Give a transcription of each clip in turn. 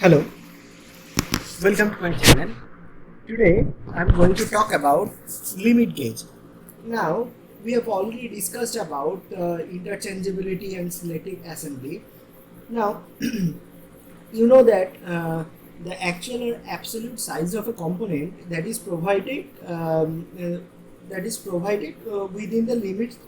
Hello, welcome to my channel. Today I'm going to talk about limit gauge. Now we have already discussed about interchangeability and selective assembly. Now you know that the actual or absolute size of a component that is provided within the limits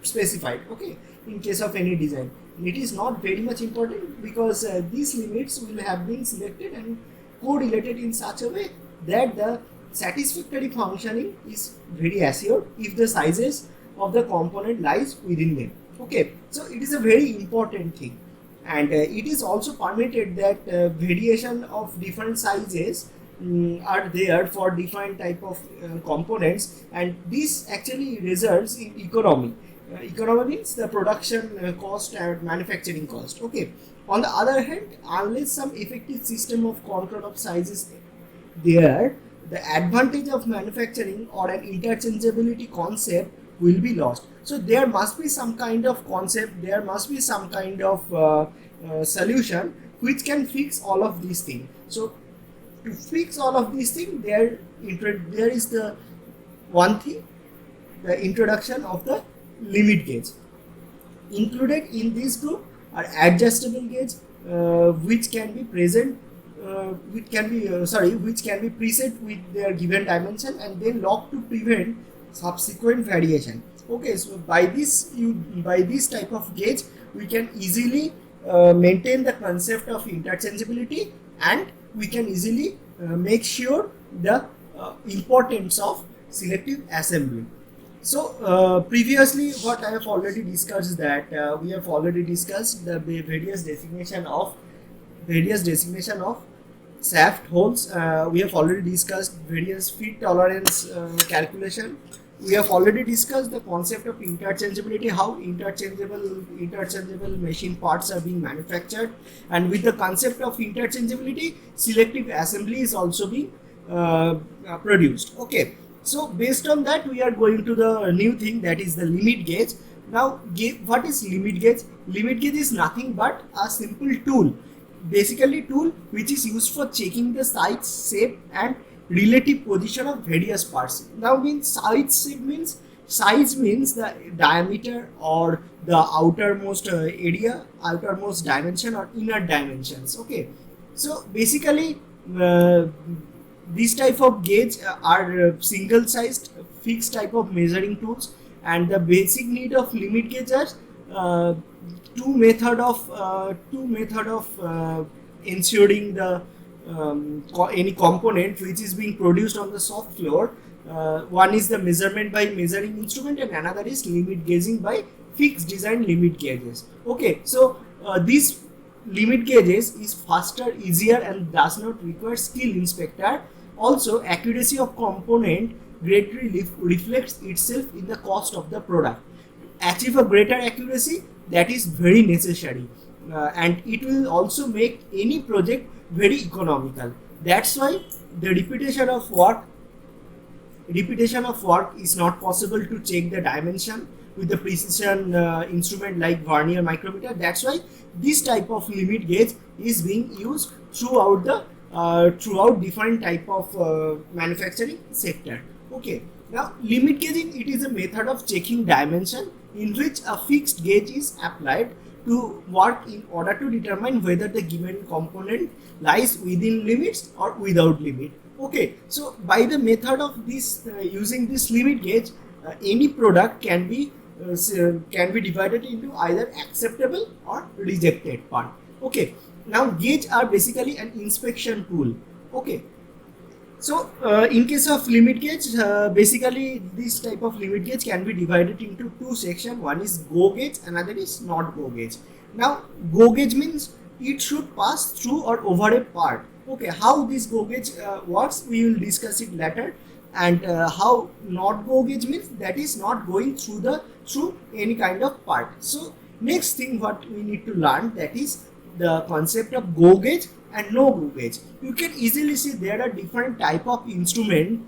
specified. Okay, in case of any design, it is not very much important because these limits will have been selected and correlated in such a way that the satisfactory functioning is very assured if the sizes of the component lies within them. Okay, so it is a very important thing, and it is also permitted that variation of different sizes are there for different type of components, and this actually results in economy. Economy means the production cost and manufacturing cost. Okay, on the other hand, unless some effective system of control of sizes there, the advantage of manufacturing or an interchangeability concept will be lost. So there must be some kind of concept, there must be some kind of solution which can fix all of these things. So to fix all of these things, there is the one thing, the introduction of the limit gauge. Included in this group are adjustable gauge, which can be present which can be preset with their given dimension and then locked to prevent subsequent variation. Okay, so by this type of gauge we can easily maintain the concept of interchangeability, and we can easily make sure the importance of selective assembly. So previously what I have already discussed, that we have already discussed the various designation of shaft holes. We have already discussed various feed tolerance calculation. We have already discussed the concept of interchangeability, how interchangeable machine parts are being manufactured, and with the concept of interchangeability, selective assembly is also being produced. Okay, so based on that, we are going to the new thing, that is the limit gauge. Now, what is limit gauge? Limit gauge is nothing but a simple tool, basically tool which is used for checking the size, shape and relative position of various parts. Now, size means the diameter or the outermost outermost dimension or inner dimensions. Okay, so basically these type of gauge are single sized fixed type of measuring tools, and the basic need of limit gauge are two method of ensuring the any component which is being produced on the shop floor. One is the measurement by measuring instrument, and another is limit gauging by fixed design limit gauges. Okay, so these limit gauges is faster, easier, and does not require skill inspector. Also, accuracy of component greatly reflects itself in the cost of the product. To achieve a greater accuracy, that is very necessary, and it will also make any project very economical. That's why the repetition of work is not possible to check the dimension with the precision instrument like vernier micrometer. That's why this type of limit gauge is being used throughout different type of manufacturing sector. Okay, now limit gauging, it is a method of checking dimension in which a fixed gauge is applied to work in order to determine whether the given component lies within limits or without limit. Okay, so by the method of this using this limit gauge, any product can be divided into either acceptable or rejected part. Okay, now gauge are basically an inspection tool. Okay, so in case of limit gauge, basically this type of limit gauge can be divided into two sections. One is go gauge, another is not go gauge. Now, go gauge means it should pass through or over a part. Okay, how this go gauge works, we will discuss it later. And how not go gauge means, that is not going through any kind of part. So next thing what we need to learn, that is the concept of go gauge and no go gauge. You can easily see there are different type of instrument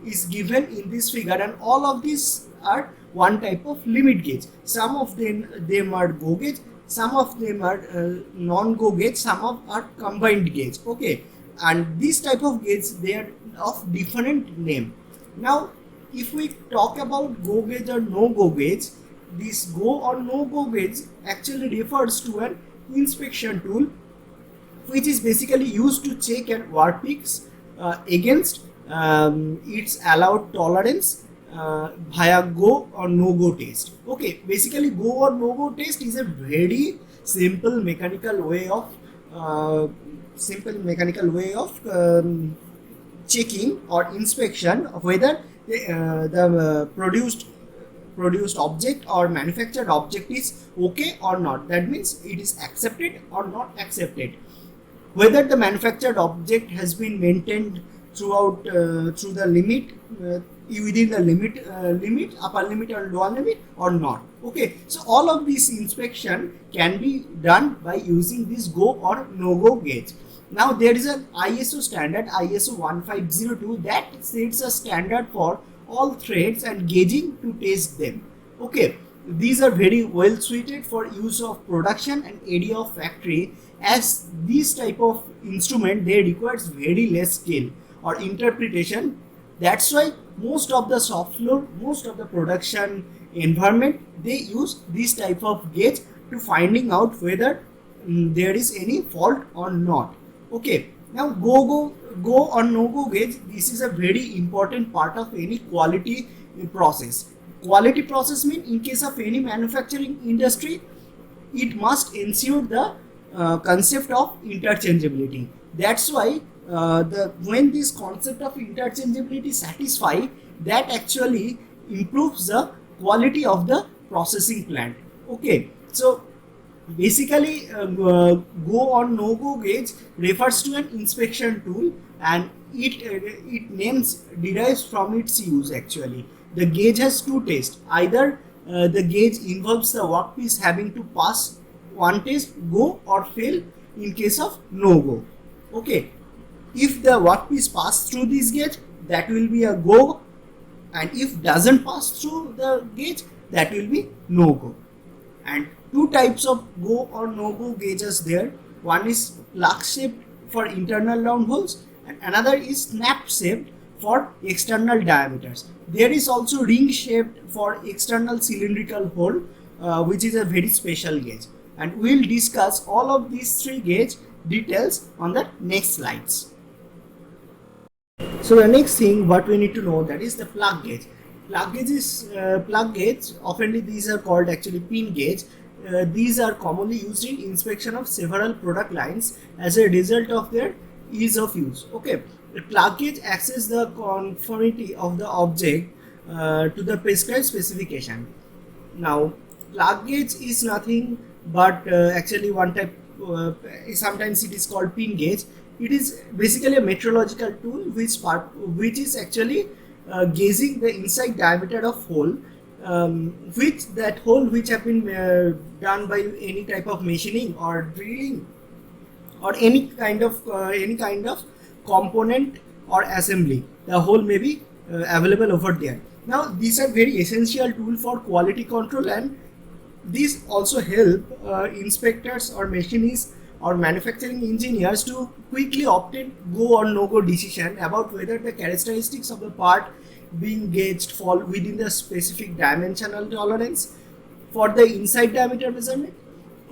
is given in this figure, and all of these are one type of limit gauge. Some of them are go gauge, some of them are non-go gauge, some of are combined gauge. Okay, and this type of gauge, they are of different name. Now if we talk about go gauge or no go gauge, this go or no go gauge actually refers to an inspection tool which is basically used to check an workpiece against its allowed tolerance via go or no go test. Okay, basically go or no go test is a very simple mechanical way of checking or inspection of whether the produced object or manufactured object is okay or not. That means it is accepted or not accepted, whether the manufactured object has been maintained throughout through the limit within the limit, upper limit or lower limit or not. Okay, so all of this inspection can be done by using this go or no go gauge. Now there is an ISO standard, ISO 1502, that sets a standard for all threads and gauging to test them. Okay, these are very well suited for use of production and area of factory, as this type of instrument, they requires very less skill or interpretation. That's why most of the soft floor, most of the production environment, they use this type of gauge to finding out whether there is any fault or not. Okay, now go or no go gauge, this is a very important part of any quality process. Quality process means in case of any manufacturing industry, it must ensure the concept of interchangeability. That's why when this concept of interchangeability satisfy, that actually improves the quality of the processing plant. Okay, so basically go or no go gauge refers to an inspection tool, and it names derives from its use. Actually, the gauge has two tests. Either the gauge involves the workpiece having to pass one test, go or fail, in case of no go. Okay, if the workpiece pass through this gauge, that will be a go, and if doesn't pass through the gauge, that will be no go. And two types of go or no go gauges there. One is plug shaped for internal round holes, and another is snap shaped for external diameters. There is also ring shaped for external cylindrical hole, which is a very special gauge, and we'll discuss all of these three gauge details on the next slides. So the next thing what we need to know, that is the plug gauge. Plug gauge, oftenly these are called actually pin gauge. These are commonly used in inspection of several product lines as a result of their ease of use. Okay, the plug gauge assesses the conformity of the object to the prescribed specification. Now plug gauge is nothing but actually one type, sometimes it is called pin gauge. It is basically a metrological tool which is actually gauging the inside diameter of hole, which have been done by any type of machining or drilling or any kind of component or assembly. The hole may be available over there. Now these are very essential tool for quality control, and these also help inspectors or machinists or manufacturing engineers to quickly obtain go or no go decision about whether the characteristics of the part being gauged fall within the specific dimensional tolerance for the inside diameter measurement.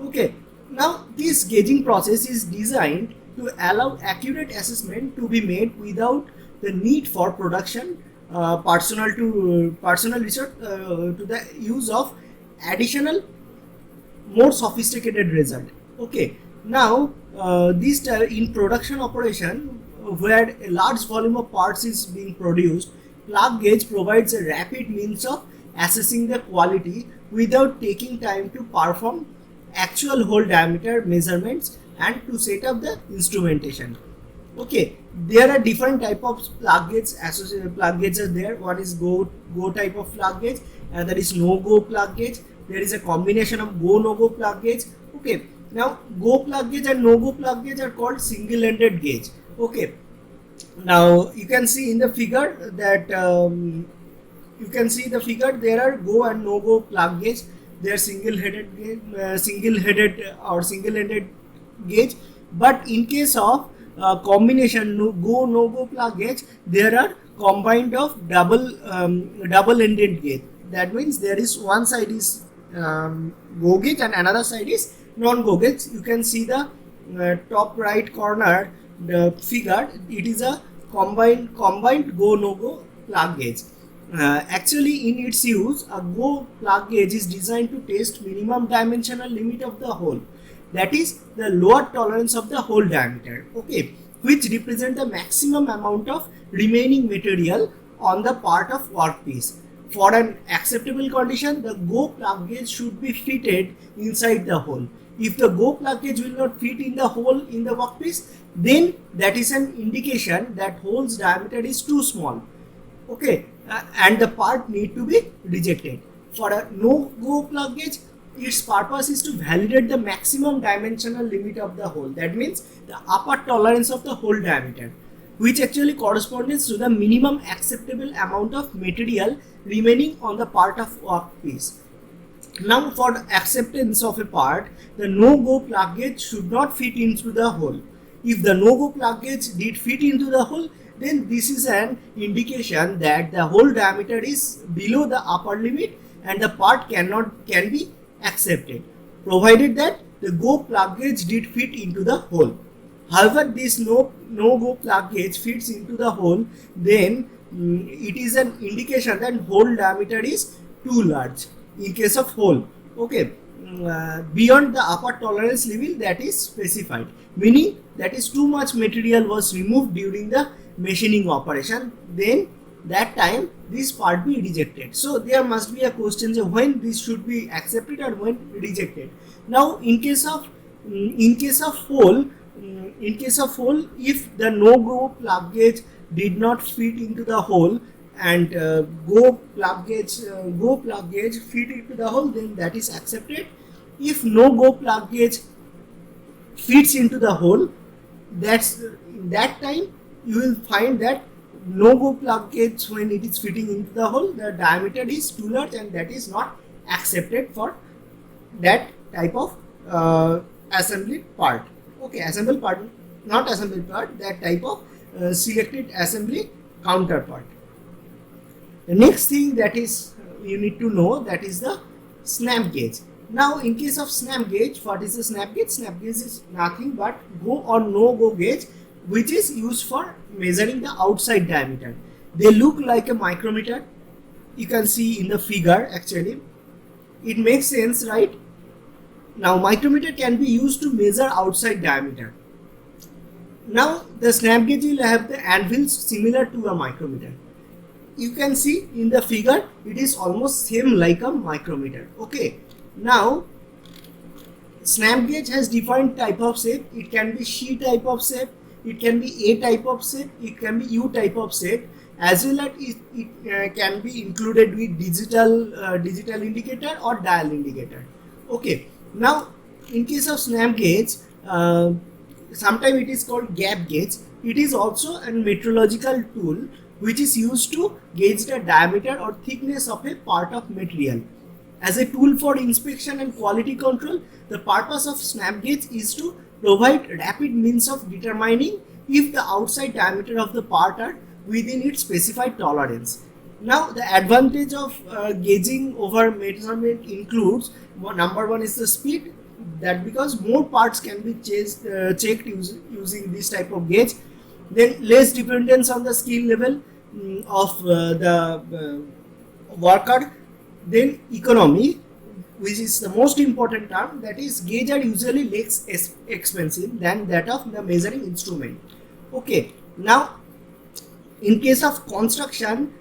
Okay, now this gauging process is designed to allow accurate assessment to be made without the need for production personnel research to the use of additional more sophisticated result. Okay, now this in production operation where a large volume of parts is being produced, plug gauge provides a rapid means of assessing the quality without taking time to perform actual hole diameter measurements and to set up the instrumentation. Okay, there are different type of plug gauge. Associated plug gauges are there. One is go type of plug gauge, and that is no go plug gauge. There is a combination of go no go plug gauge. Okay, now go plug gauge and no go plug gauge are called single ended gauge. Okay, now you can see in the figure that there are go and no go plug gauge. they are single-headed or single-ended gauge. But in case of combination go no go plug gauge, there are combined of double-ended gauge. That means there is one side is go gauge and another side is non-go gauge. You can see the top right corner, the figure. It is a combined go no go plug gauge. Actually, in its use, a go plug gauge is designed to test minimum dimensional limit of the hole, that is the lower tolerance of the hole diameter, okay, which represent the maximum amount of remaining material on the part of workpiece. For an acceptable condition, the go plug gauge should be fitted inside the hole. If the go plug gauge will not fit in the hole in the workpiece, then that is an indication that hole's diameter is too small, okay, and the part need to be rejected. For a no go plug gauge, its purpose is to validate the maximum dimensional limit of the hole. That means the upper tolerance of the hole diameter, which actually corresponds to the minimum acceptable amount of material remaining on the part of workpiece. Now, for the acceptance of a part, the no-go plug gauge should not fit into the hole. If the no-go plug gauge did fit into the hole, then this is an indication that the hole diameter is below the upper limit and the part can be accepted, provided that the go plug gauge did fit into the hole. However, this no go plug gauge fits into the hole, then it is an indication that hole diameter is too large in case of hole, okay, beyond the upper tolerance level that is specified, meaning that is too much material was removed during the machining operation, then that time this part be rejected. So there must be a question of when this should be accepted or when rejected. Now in case of hole, if the no go plug gauge did not fit into the hole and go plug gauge fit into the hole, then that is accepted. If no go plug gauge fits into the hole, that time you will find that no go plug gauge, when it is fitting into the hole, the diameter is too large and that is not accepted for that type of assembly part, okay, that type of selected assembly counterpart. The next thing that is you need to know, that is the snap gauge. Now in case of snap gauge, what is the snap gauge? Snap gauge is nothing but go or no go gauge, which is used for measuring the outside diameter. They look like a micrometer. You can see in the figure, actually it makes sense, right? Now micrometer can be used to measure outside diameter. Now the snap gauge will have the anvils similar to a micrometer. You can see in the figure it is almost same like a micrometer, okay. Now snap gauge has different type of shape. It can be C type of shape, it can be A type of shape, it can be U type of shape, as well as it can be included with digital indicator or dial indicator, okay. Now in case of snap gauge, sometimes it is called gap gauge. It is also a metrological tool which is used to gauge the diameter or thickness of a part of material. As a tool for inspection and quality control, the purpose of snap gauge is to provide rapid means of determining if the outside diameter of the part are within its specified tolerance. Now the advantage of gauging over measurement includes, number one is the speed, that because more parts can be checked using this type of gauge. Then less dependence on the skill level of the worker. Then economy, which is the most important term, that is gauge are usually less expensive than that of the measuring instrument, okay. Now in case of construction,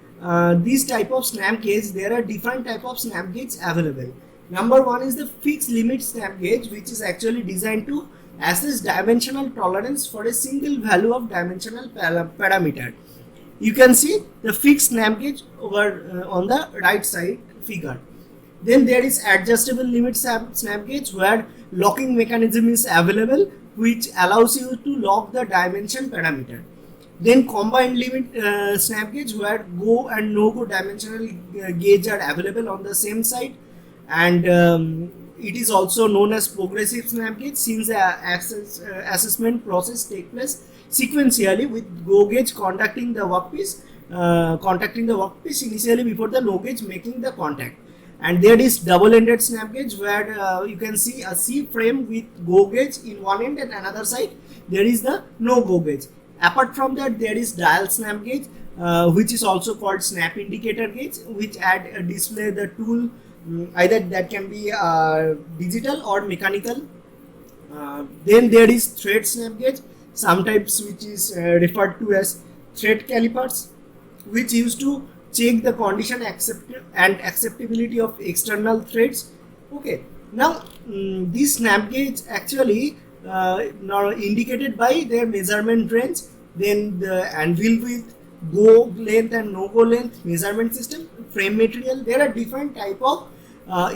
this type of snap gauge, there are different type of snap gauge available. Number one is the fixed limit snap gauge, which is actually designed to assess dimensional tolerance for a single value of dimensional parameter. You can see the fixed snap gauge over on the right side figure. Then there is adjustable limit snap gauge, where locking mechanism is available, which allows you to lock the dimension parameter. Then combined limit snap gauge, where go and no go dimensional gauge are available on the same side. and it is also known as progressive snap gauge since the assessment process takes place sequentially with go gauge contacting the workpiece initially before the no gauge making the contact. And there is double-ended snap gauge where you can see a C frame with go gauge in one end and another side there is the no go gauge. Apart from that, there is dial snap gauge, which is also called snap indicator gauge, which display the tool either that can be digital or mechanical. Then there is thread snap gauge, sometimes which is referred to as thread calipers, which used to check the condition and acceptability of external threads. Okay, now these snap gauge actually are indicated by their measurement range, then the anvil width, go length and no go length, measurement system, frame material. There are different type of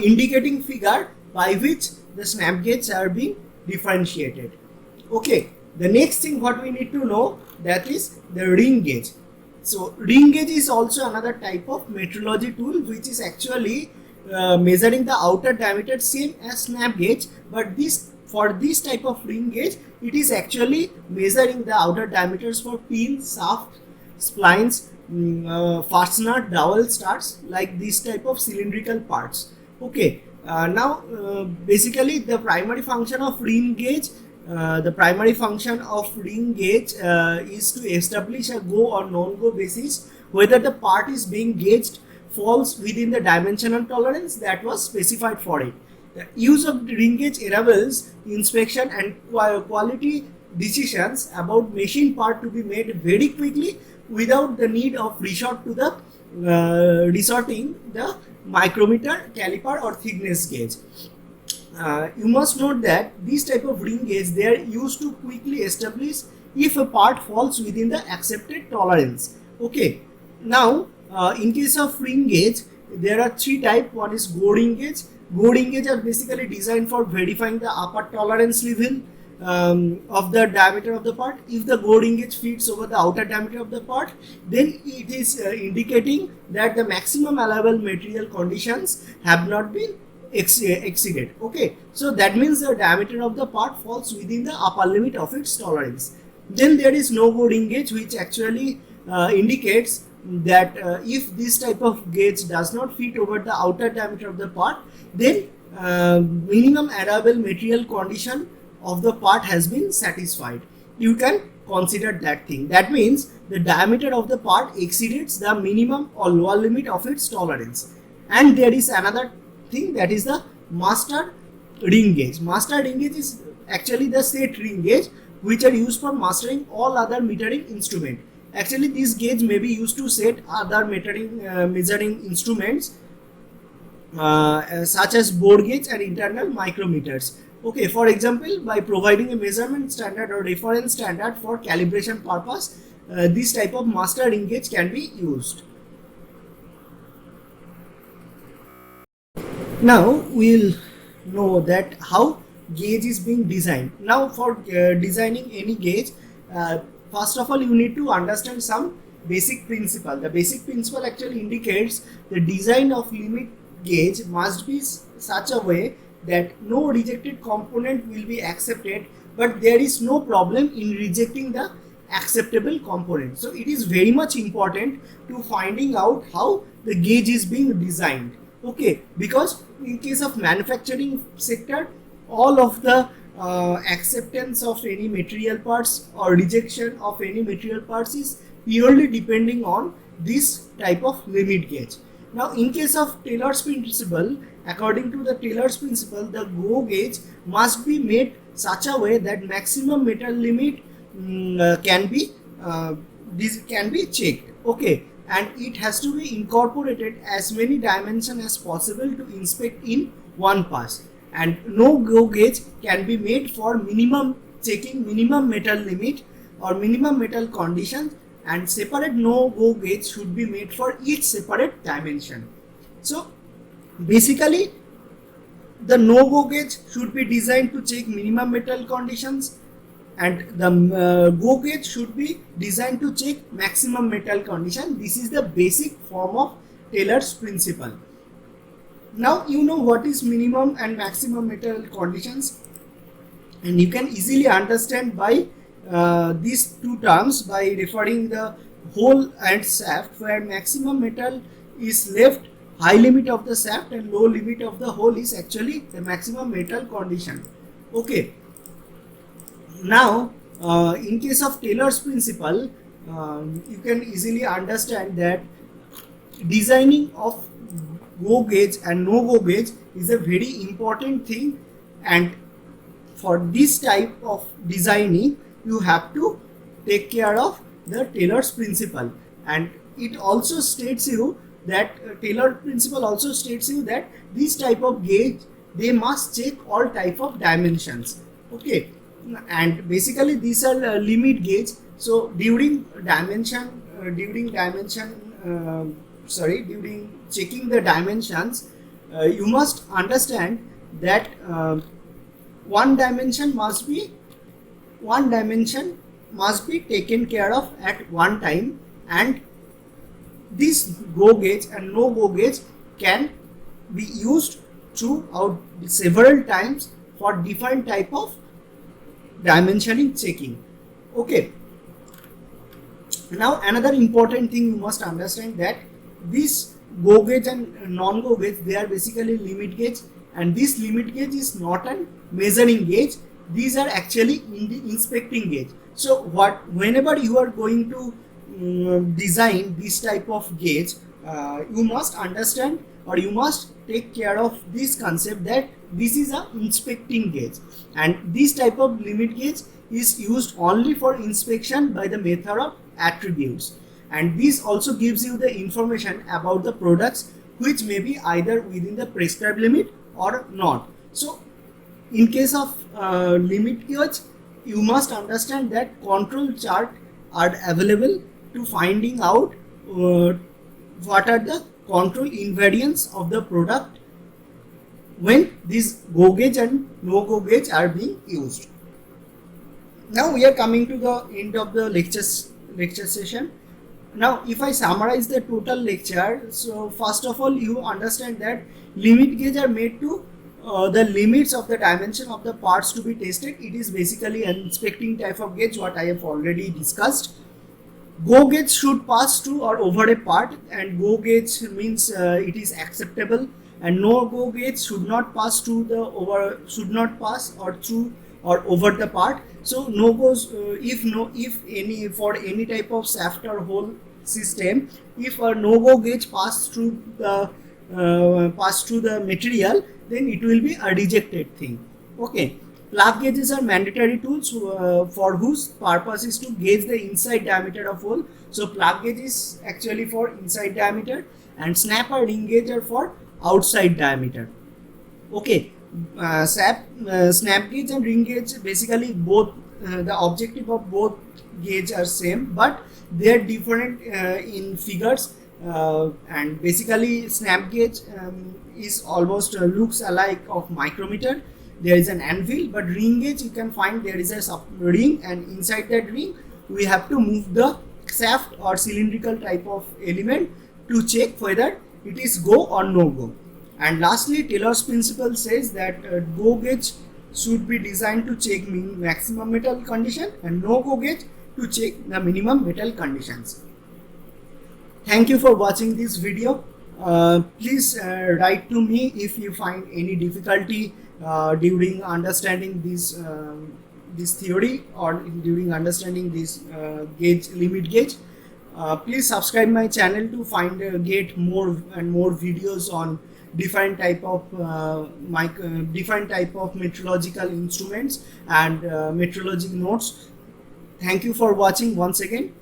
indicating figure by which the snap gauges are being differentiated. Okay, the next thing what we need to know, that is the ring gauge. So ring gauge is also another type of metrology tool which is actually measuring the outer diameter same as snap gauge, but for this type of ring gauge it is actually measuring the outer diameters for pins, shaft, splines, fastener, dowel studs, like this type of cylindrical parts. Okay, now basically the primary function of ring gauge is to establish a go or non-go basis whether the part is being gauged falls within the dimensional tolerance that was specified for it. The use of ring gauge enables inspection and quality decisions about machine part to be made very quickly without the need of resorting the micrometer, caliper or thickness gauge. You must note that this type of ring gauge, they are used to quickly establish if a part falls within the accepted tolerance. Okay, now in case of ring gauge there are three types. One is go ring gauge. Go ring gauge are basically designed for verifying the upper tolerance level of the diameter of the part. If the go ring gauge fits over the outer diameter of the part, then it is indicating that the maximum allowable material conditions have not been exceeded. Okay, so that means the diameter of the part falls within the upper limit of its tolerance. Then there is no go ring gauge, which actually indicates that if this type of gauge does not fit over the outer diameter of the part, then minimum allowable material condition of the part has been satisfied. You can consider that thing. That means the diameter of the part exceeds the minimum or lower limit of its tolerance. And there is another thing, that is the master ring gauge. Master ring gauge is actually the set ring gauge which are used for mastering all other metering instrument. Actually this gauge may be used to set other measuring instruments such as bore gauge and internal micrometers. Okay, for example, by providing a measurement standard or reference standard for calibration purpose, this type of master ring gauge can be used. Now we'll know that how gauge is being designed. Now for designing any gauge, first of all you need to understand some basic principle. The basic principle actually indicates the design of limit gauge must be such a way that no rejected component will be accepted, but there is no problem in rejecting the acceptable component. So it is very much important to finding out how the gauge is being designed. Okay, because in case of manufacturing sector, all of the acceptance of any material parts or rejection of any material parts is purely depending on this type of limit gauge. Now in case of Taylor's principle, according to the Taylor's principle, the go gauge must be made such a way that maximum metal limit can be checked. Okay, and it has to be incorporated as many dimensions as possible to inspect in one pass. And no go gauge can be made for checking minimum metal limit or minimum metal conditions, and separate no go gauge should be made for each separate dimension. So basically the no go gauge should be designed to check minimum metal conditions, and the go gauge should be designed to check maximum metal condition. This is the basic form of Taylor's principle. Now you know what is minimum and maximum metal conditions, and you can easily understand by these two terms by referring the hole and shaft, where maximum metal is left high limit of the shaft and low limit of the hole is actually the maximum metal condition. Okay. Now in case of Taylor's principle, you can easily understand that designing of go gauge and no go gauge is a very important thing, and for this type of designing you have to take care of the Taylor's principle. And it also states you that Taylor principle also states you that this type of gauge, they must check all type of dimensions. Okay, and basically these are limit gauge. So during checking the dimensions, you must understand that one dimension must be taken care of at one time, and this go gauge and no go gauge can be used throughout several times for different type of dimensioning checking. Okay. Now another important thing you must understand that this go gauge and non go gauge, they are basically limit gauge, and this limit gauge is not a measuring gauge. These are actually in the inspecting gauge. So whenever you are going to design this type of gauge, you must understand or you must take care of this concept that this is a inspecting gauge, and this type of limit gauge is used only for inspection by the method of attributes, and this also gives you the information about the products which may be either within the prescribed limit or not. So in case of limit gauge, you must understand that control chart are available to finding out what are the control invariants of the product when these go gauge and no go gauge are being used. Now we are coming to the end of the lecture session. Now if I summarize the total lecture, so first of all you understand that limit gauge are made to the limits of the dimension of the parts to be tested. It is basically an inspecting type of gauge, what I have already discussed. Go gauge should pass through or over a part, and go gauge means it is acceptable, and no go gauge should not pass through the over, should not pass or through or over the part. So no goes if any for any type of shaft or hole system, if a no go gauge pass through the material, then it will be a rejected thing. Okay. Plug gauges are mandatory tools for whose purpose is to gauge the inside diameter of hole. So plug gauge is actually for inside diameter, and snap or ring gauge are for outside diameter. Okay, snap gauge and ring gauge, basically both the objective of both gauge are same, but they are different in figures. And basically snap gauge is almost looks alike of micrometer. There is an anvil, but ring gauge you can find there is a ring, and inside that ring we have to move the shaft or cylindrical type of element to check whether it is go or no go. And lastly, Taylor's principle says that go gauge should be designed to check maximum metal condition, and no go gauge to check the minimum metal conditions. Thank you for watching this video. Please write to me if you find any difficulty during understanding this theory or during understanding this gauge, limit gauge. Please subscribe my channel to get more and more videos on different type of metrological instruments and metrology notes. Thank you for watching once again,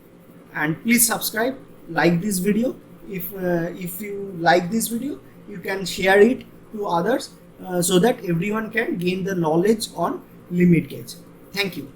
and please subscribe, like this video. If you like this video, you can share it to others so that everyone can gain the knowledge on limit gauge. Thank you.